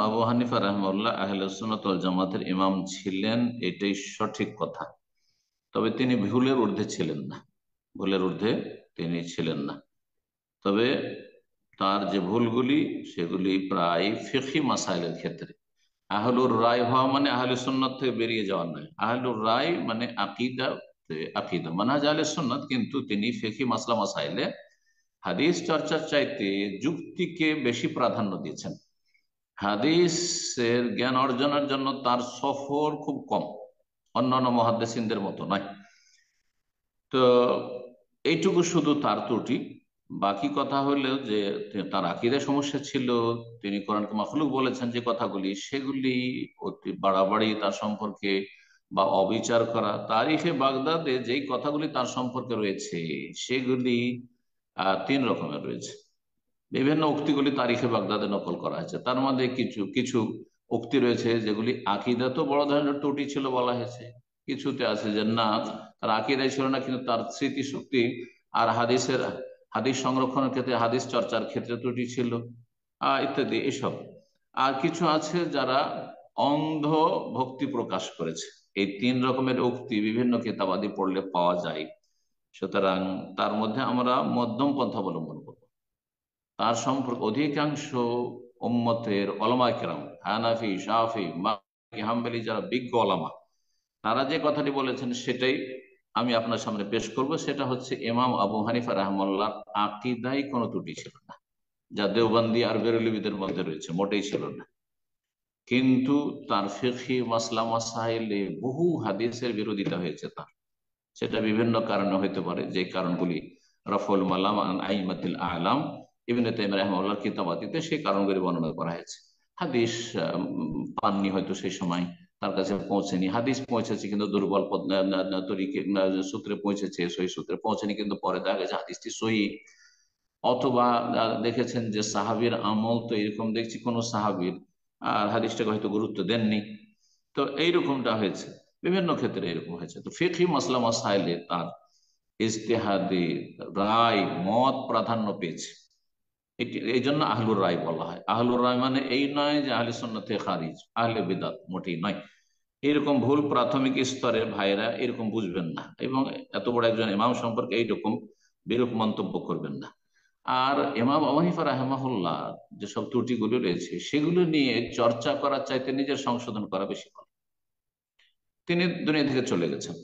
আবু হানিফা রাহিমাহুল্লাহ আহলে সুন্নাত ওয়াল জামাতের ইমাম ছিলেন, এটাই সঠিক কথা। তবে তিনি ভুলের ঊর্ধ্বে ছিলেন না, ভুলের ঊর্ধ্বে তিনি ছিলেন না। তবে তার যে ভুলগুলি সেগুলি প্রায় ফিকহি মাসাইলের ক্ষেত্রে। আহলুর রায় হওয়া মানে আহলে সুন্নাত থেকে বেরিয়ে যাওয়া নয়। আহলুর রায় মানে আকিদা, আকিদা মানহাজ আহলে সুন্নাত, কিন্তু তিনি ফিকহি মাসলা মাসাইলে হাদিস চর্চার চাইতে যুক্তিকে বেশি প্রাধান্য দিয়েছেন। হাদিসের জ্ঞান অর্জনের জন্য তার সফর খুব কম, অন্যান্য মুহাদ্দিসিনদের মতো নয়। তো এইটুকু শুধু তার ত্রুটি। বাকি কথা হলো যে তার আকীদায় সমস্যা ছিল। তিনি কোরআনকে মাখলুক বলেছেন যে কথাগুলি, সেগুলি অতি বাড়াবাড়ি তার সম্পর্কে বা অবিচার করা। তারিখে বাগদাদে যেই কথাগুলি তার সম্পর্কে রয়েছে সেগুলি তিন রকমের রয়েছে। বিভিন্ন উক্তিগুলি তারিখে বাগদাদে নকল করা হয়েছে। তার মধ্যে কিছু কিছু উক্তি রয়েছে যেগুলি আকিদাতে বড় ধরনের ত্রুটি ছিল বলা হয়েছে। কিছুতে আছে যে না, তার আকিদাই ছিল না, কিন্তু তার স্মৃতিশক্তি আর হাদিস সংরক্ষণের ক্ষেত্রে, হাদিস চর্চার ক্ষেত্রে ত্রুটি ছিল, ইত্যাদি এসব। আর কিছু আছে যারা অন্ধ ভক্তি প্রকাশ করেছে। এই তিন রকমের উক্তি বিভিন্ন কিতাবাদি পড়লে পাওয়া যায়। সুতরাং তার মধ্যে আমরা মধ্যম পন্থা অবলম্বন করব। তার সম্পর্কে অধিকাংশ উম্মতের ওলামায়ে কেরাম, হানাফি, শাফি, মালিকি, হাম্বলি, যারা বিজ্ঞ ওলামা, তারা যে কথাটি বলেছেন সেটাই আমি আপনার সামনে পেশ করব। সেটা হচ্ছে ইমাম আবু হানিফা রাহমাতুল্লাহর আকীদায় কোনো ত্রুটি ছিল না, যা দেওবন্দি আর বেরেলভিদের মধ্যে রয়েছে, মোটেই ছিল না। কিন্তু তার ফিকহি মাসলা মাসাইলে বহু হাদিসের বিরোধিতা হয়েছে তার। সেটা বিভিন্ন কারণে হইতে পারে, যে কারণগুলি রফুল মালাম আন আইমাতিল আলাম ইবনে তাইমিয়া রাহিমাহুল্লাহর কিতাবাতিতে সেই কারণগুলি বর্ণনা করা হয়েছে। হাদিস পাননি হয়তো সেই সময়, তার কাছে পৌঁছেনি। হাদিস পৌঁছেছে কিন্তু দুর্বল তরিকে সূত্রে পৌঁছেছে, সহি সূত্রে পৌঁছেনি, কিন্তু পরে দেখা গেছে হাদিসটি সহি। অথবা দেখেছেন যে সাহাবীর আমল তো এরকম, দেখছি কোন সাহাবীর আর হাদিসটাকে হয়তো গুরুত্ব দেননি। তো এইরকমটা হয়েছে, বিভিন্ন ক্ষেত্রে এরকম হয়েছে। তো ফিকহি মাসলা মাসাইলে তার ইজতিহাদি রায় মত প্রাধান্য পেয়েছে। এই জন্য আহলুর রায় বলা হয়। আহলুর রায় মানে এই নয় যে আহলে সুন্নাত থেকে খারিজ, আহলে বিদআত, মোটেই নয়। এরকম ভুল প্রাথমিক স্তরের ভাইরা এরকম বুঝবেন না, এবং এত বড় একজন ইমাম সম্পর্কে এইরকম বিরূপ মন্তব্য করবেন না। আর ইমাম আবু হানিফা রাহিমাহুল্লাহ যেসব ত্রুটিগুলো রয়েছে সেগুলো নিয়ে চর্চা করার চাইতে নিজের সংশোধন করা বেশি ভালো। তিনি দুনিয়া থেকে চলে গেছেন।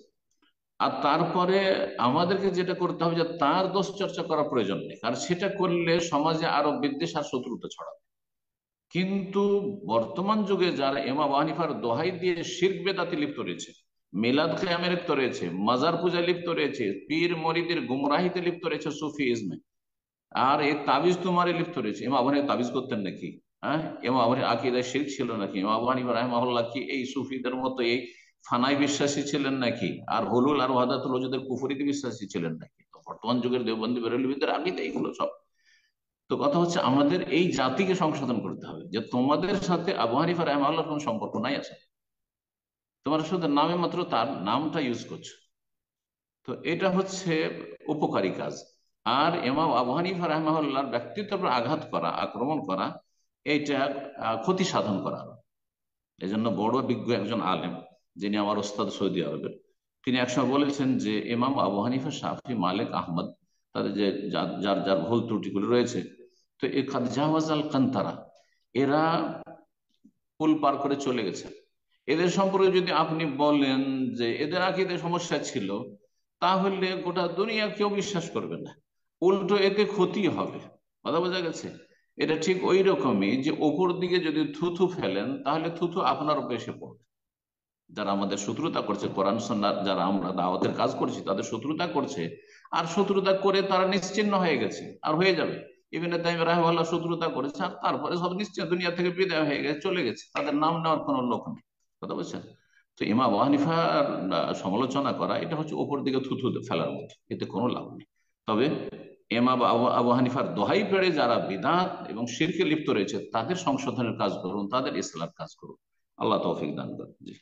আর তারপরে আমাদেরকে যেটা করতে হবে যে তার দোষ চর্চা করা প্রয়োজন নেই, কারণ সেটা করলে সমাজে আরো বিদ্বেষ আর শত্রুতা ছড়াবে। কিন্তু বর্তমান যুগে যারা ইমাম আবু হানিফার দোহাই দিয়ে শিরক বেদাতে লিপ্ত রয়েছে, মিলাদ কিয়ামে লিপ্ত রয়েছে, মাজার পূজায় লিপ্ত রয়েছে, পীর মরিদের গুমরাহিতে লিপ্ত রয়েছে, সুফি ইজমে, আর এই তাবিজ তোমারে লিপ্ত রয়েছে। ইমাম আবু হানিফা তাবিজ করতেন নাকি? হ্যাঁ, ইমাম আবু হানিফার আকীদায় শিরক ছিল নাকি? ইমাম আবু হানিফা রাহিমাহুল্লাহ কি এই সুফিদের মতো এই ফানায় বিশ্বাসী ছিলেন নাকি? আর হুলুল আর ওয়াহদাতুল ওজুদের কুফরিতে বিশ্বাসী ছিলেন নাকি? তো বর্তমান যুগের দেওবন্দি বেরেলভিদের আকীদা এগুলো সব। তো কথা হচ্ছে আমাদের এই জাতিকে সংশোধন করতে হবে যে তোমাদের সাথে আবু হানিফা রাহিমাহুল্লাহর কোনো সম্পর্ক নাই আসলে, তোমরা শুধু নামে মাত্র তার নামটা ইউজ করছো। তো এটা হচ্ছে উপকারী কাজ। আর ইমাম আবু হানিফা রাহিমাহুল্লাহর ব্যক্তিত্বের উপর আঘাত করা, আক্রমণ করা, এইটা ক্ষতি সাধন করা। এই জন্য বড় বিজ্ঞ একজন আলেম, যিনি আমার ওস্তাদ সৌদি আরবের, তিনি একসময় বলেছেন যে ইমাম আবু হানিফা, শাফি, মালিক, আহমদ, তাদের যে যার যার যার ভুল ত্রুটিগুলো রয়েছে, তো এ কাদ জাওয়াজ আল কান্তারা, এরা পুল পার করে চলে গেছে। এদের সম্পর্কে যদি আপনি বলেন যে এদের আকীদায় সমস্যা ছিল, তাহলে গোটা দুনিয়া কেউ বিশ্বাস করবে না, উল্টো এতে ক্ষতি হবে। কথা বোঝা গেছে? এটা ঠিক ওই রকমই যে ওপর দিকে যদি থুথু ফেলেন তাহলে থুথু আপনার উপর এসে পড়বে। যারা আমাদের শত্রুতা করছে, কোরআন সুন্নাহর যারা আমরা দাওয়াতের কাজ করছি তাদের শত্রুতা করছে, আর শত্রুতা করে তারা নিশ্চিহ্ন হয়ে গেছে আর হয়ে যাবে। ইবনে তাইমিয়া রাহিমাহুল্লাহ শত্রুতা করেছে আর তারপরে সব নিশ্চয় দুনিয়া থেকে বিদায় হয়ে গেছে, চলে গেছে, তাদের নাম নেওয়ার কোনো লোক নেই। কথা বলছেন? তো ইমাম আবু হানিফার সমালোচনা করা এটা হচ্ছে ওপর দিকে থুথু ফেলার মতো, এতে কোনো লাভ নেই। তবে ইমাম আবু হানিফার দোহাই পেড়ে যারা বিদআত এবং শিরকে লিপ্ত রয়েছে তাদের সংশোধনের কাজ করুন, তাদের ইসলার কাজ করুন। আল্লাহ তৌফিক দান করুন। জি।